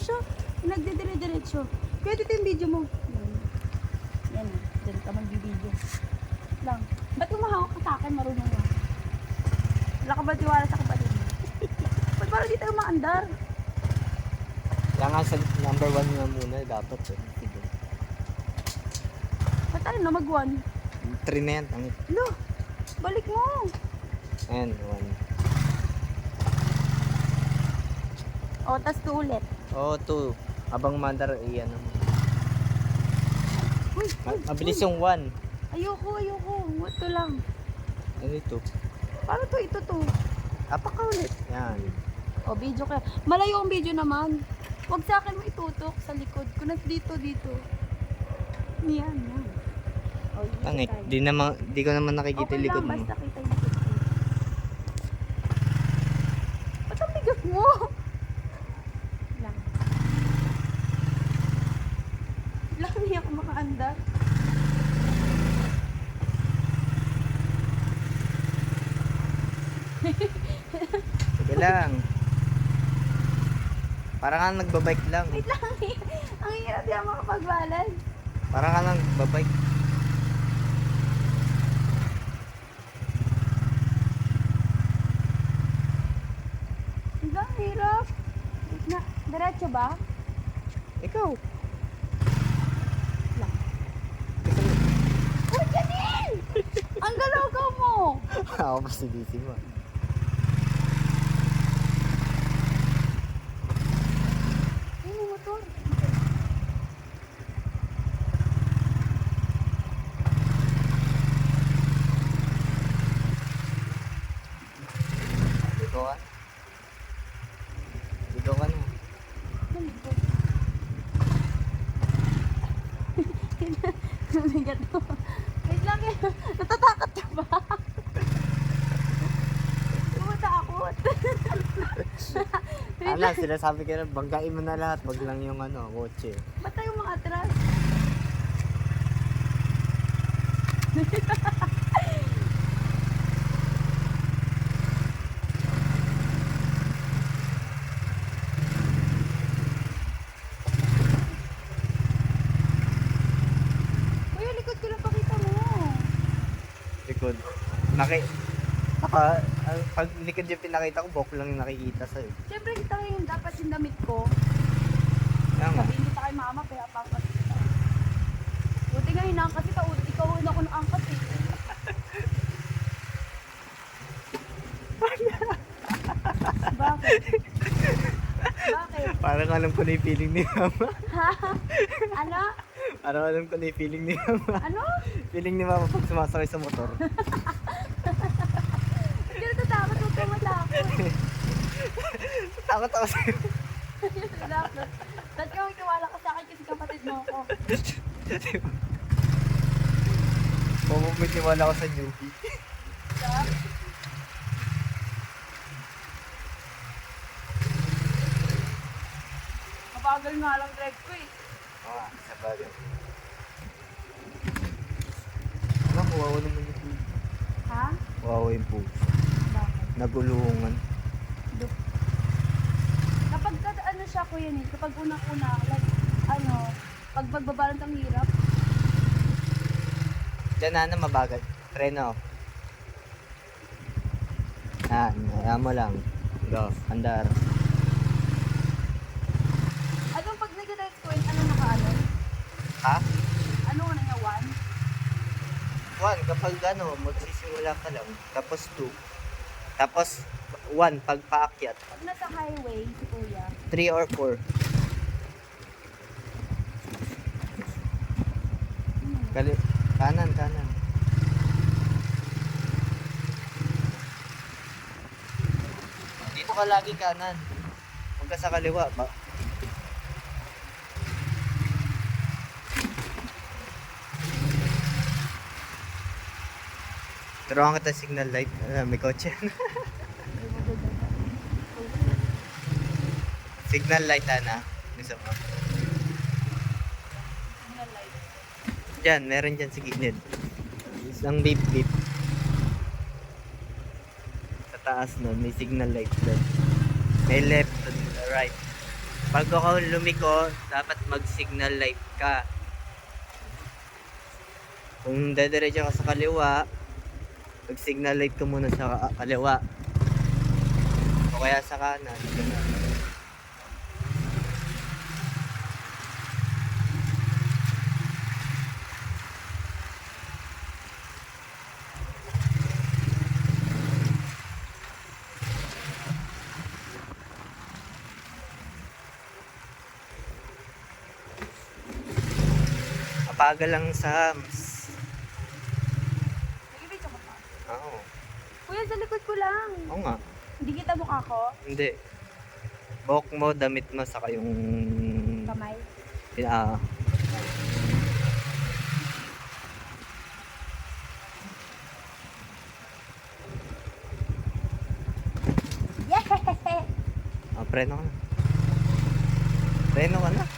siya. Nagdidire-diretso. Kaya dito yung video mo. Yan. Yan. Diyan ka mag-video. Lang. Ba't umahawak ka sa akin? Marunong lang. Wala ka ba tiwala sa kapatid mo? Ba't parang dito umaandar? Kaya nga sa number 1 nga muna dapat eh. Sige. Ba't tayo na mag-1? 3 na yan. Tangit. Lo, balik mo. Ayan, 1. O, tas 2 ulit. Oo, 2. Habang mandar, iyan mo. Uy, Mabilis yung 1. Ayoko. What to lang? Ano ito? Paano to? Ito to. Apaka ulit. Yan. O, video ka. Malayo ang video naman. Huwag sa akin mo itutok sa likod. Kunat dito. Yan. O, dito Tangik. tayo. Di ko naman nakikita Okay yung likod lang, mo. basta kita yung likod ko. Ba't ang bigat mo? Lang. Lang, hindi ako makaandar. Sige lang. Parang ka nagbabike lang. Wait lang, ang hirap di ako makapag-balance. Parang ka nagbabike. Ang hirap. Wait na, diretso ba? Ikaw. Lang. Uy, Janine! Ang galaw mo! Ako mas busy mo. Ay, may motor. Dito ka. Dito ka na. Bigat mo. Wait lang, natatakot ka ba? Tumatakot. Wait Ano, lang. sinasabi ko na, banggain mo na lahat. Wag lang yung kotse. Ba't tayo mga atras? Kuya, likod ko lang pakita mo. Likod. Pag likod yung pinakita ko, buhok lang yung nakikita sa'yo. Siyempre, kita ko yung dapat yung damit ko. Kaya nga. Sabihin kita kay mama, kaya papat kita. Buti nga hinangkat kita, ikaw na ako naangkat eh. Bakit? Bakit? Parang alam ko na yung feeling ni Mama. Ha? Ano? Parang alam ko na yung feeling ni Mama. Ano? Feeling ni Mama pag sumasakay sa motor. Hindi na tatakot, huwag kang matakot. Takot ako sa'yo. Dapat. Ba't ka magtiwala ka sa akin kasi kapatid mo ako? Mamumitiwala ko sa newbie. Diba? Mabagal nga lang drive ko eh. Sa bagay. Ano, kawawa naman yung puso. Ha? Kawawa yung puso. Bakit? Nagulungan. Kapag ano siya kuya ni, kapag unang-una, like, pag magbabalance ang hirap, Diyan na mabagal. Treno. Ayan mo lang. Go, andar. anong pag nag-direct ko, ano nakaano? Ha? Ano nga niya, 1, kapag magsisimula ka lang. Tapos 2. Tapos 1, pag paakyat. 1? Pag nasa highway, si kuya, 3 or 4. Kanan. Dito ka lagi kanan. Huwag ka sa kaliwa. Turuan kita signal light. May kotse. Signal light, Ana. Gusto mo? signal light. Diyan, meron dyan sa gilid. Isang beep beep. Sa taas nun, may signal light doon. May left and right. Pag ako lumiko, dapat mag-signal light ka. Kung dediretso ka sa kaliwa, mag-signal light ka muna sa kaliwa. O kaya sa kanan. Ganun. Mapagal lang sa hams. Nag-video ka pa? Oo. Kuya, sa likod ko lang. Oo nga. Hindi kita mukha ko. Hindi. Buhok mo, damit mo, saka yung... Kamay. Ah, Yeah! preno ka na. Preno ka na.